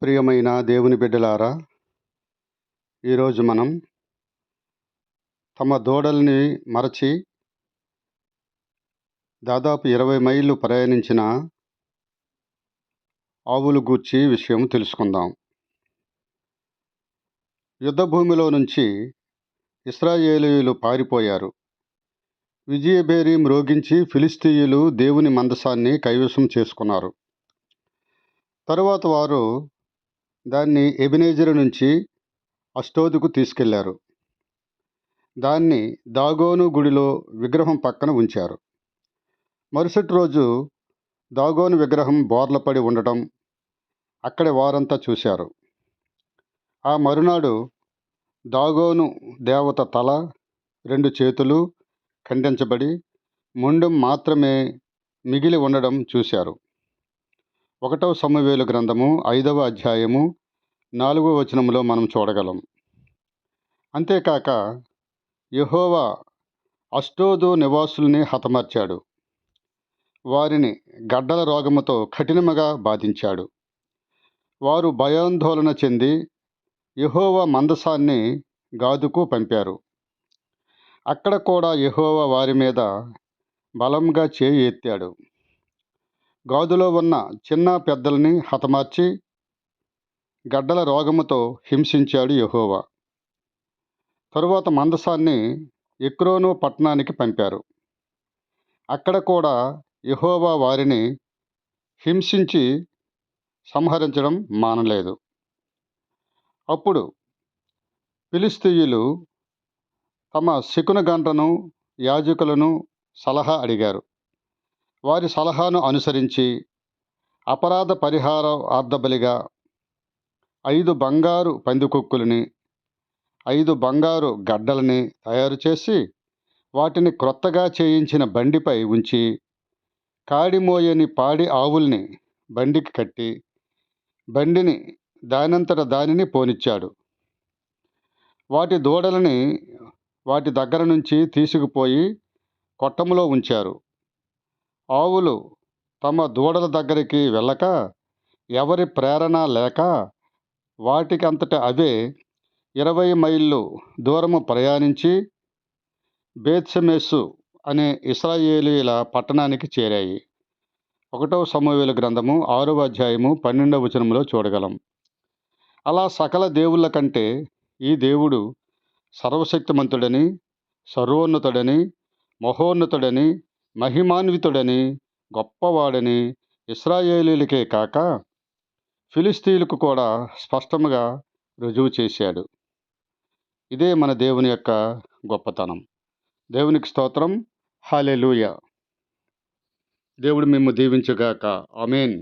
ప్రియమైన దేవుని బిడ్డలారా, ఈరోజు మనం తమ దూడల్ని మరచి దాదాపు 20 మైళ్ళు ప్రయాణించిన ఆవులు గూర్చి విషయం తెలుసుకుందాం. యుద్ధభూమిలో నుంచి ఇశ్రాయేలీయులు పారిపోయారు. విజయభేరి మ్రోగించి ఫిలిష్తీయులు దేవుని మందసాన్ని కైవసం చేసుకున్నారు. తరువాత వారు దాన్ని ఎబెనెజరు నుంచి అష్డోదుకు తీసుకెళ్లారు. దాన్ని దాగోను గుడిలో విగ్రహం పక్కన ఉంచారు. మరుసటి రోజు దాగోను విగ్రహం బోర్లపడి ఉండటం అక్కడి వారంతా చూశారు. ఆ మరునాడు దాగోను దేవత తల, 2 చేతులు ఖండించబడి మొండెం మాత్రమే మిగిలి ఉండడం చూశారు. 1 సమూయేలు గ్రంథము 5వ అధ్యాయము 4వ వచనంలో మనం చూడగలం. అంతేకాక యెహోవా అష్డోదు నివాసుల్ని హతమార్చాడు. వారిని గడ్డల రోగముతో కఠినముగా బాధించాడు. వారు భయాందోళన చెంది యెహోవా మందసాన్ని గాదుకు పంపారు. అక్కడ కూడా యెహోవా వారి మీద బలంగా చేయి ఎత్తాడు. గాదులో ఉన్న చిన్న పెద్దల్ని హతమార్చి గడ్డల రోగముతో హింసించాడు యెహోవా. తరువాత మందసాన్ని ఎక్రోను పట్టణానికి పంపారు. అక్కడ కూడా యెహోవా వారిని హింసించి సంహరించడం మానలేదు. అప్పుడు ఫిలిష్తీయులు తమ శకునగంటను, యాజకులను సలహా అడిగారు. వారి సలహాను అనుసరించి అపరాధ పరిహారార్థబలిగా 5 బంగారు పందికొక్కులని, 5 బంగారు గడ్డలని తయారు చేసి వాటిని క్రొత్తగా చేయించిన బండిపై ఉంచి కాడిమోయని పాడి ఆవుల్ని బండికి కట్టి బండిని దానంతట దానిని పోనిచ్చాడు. వాటి దూడలని వాటి దగ్గర నుంచి తీసుకుపోయి కొట్టములో ఉంచారు. ఆవులు తమ దూడల దగ్గరికి వెళ్ళక, ఎవరి ప్రేరణ లేక వాటికంతట అవే 20 మైళ్ళు దూరము ప్రయాణించి బేత్షెమెషు అనే ఇశ్రాయేలీయుల పట్టణానికి చేరాయి. 1 సమూయేలు గ్రంథము 6వ అధ్యాయము 12వ వచనంలో చూడగలం. అలా సకల దేవుళ్ళ కంటే ఈ దేవుడు సర్వశక్తిమంతుడని, సర్వోన్నతుడని, మహోన్నతుడని, మహిమాన్వితుడని, గొప్పవాడని ఇశ్రాయేలీయులకే కాక ఫిలిష్తీయులకు కూడా స్పష్టముగా రుజువు చేశాడు. ఇదే మన దేవుని యొక్క గొప్పతనం. దేవునికి స్తోత్రం. హల్లెలూయా. దేవుడు మిమ్ము దీవించుగాక. ఆమేన్.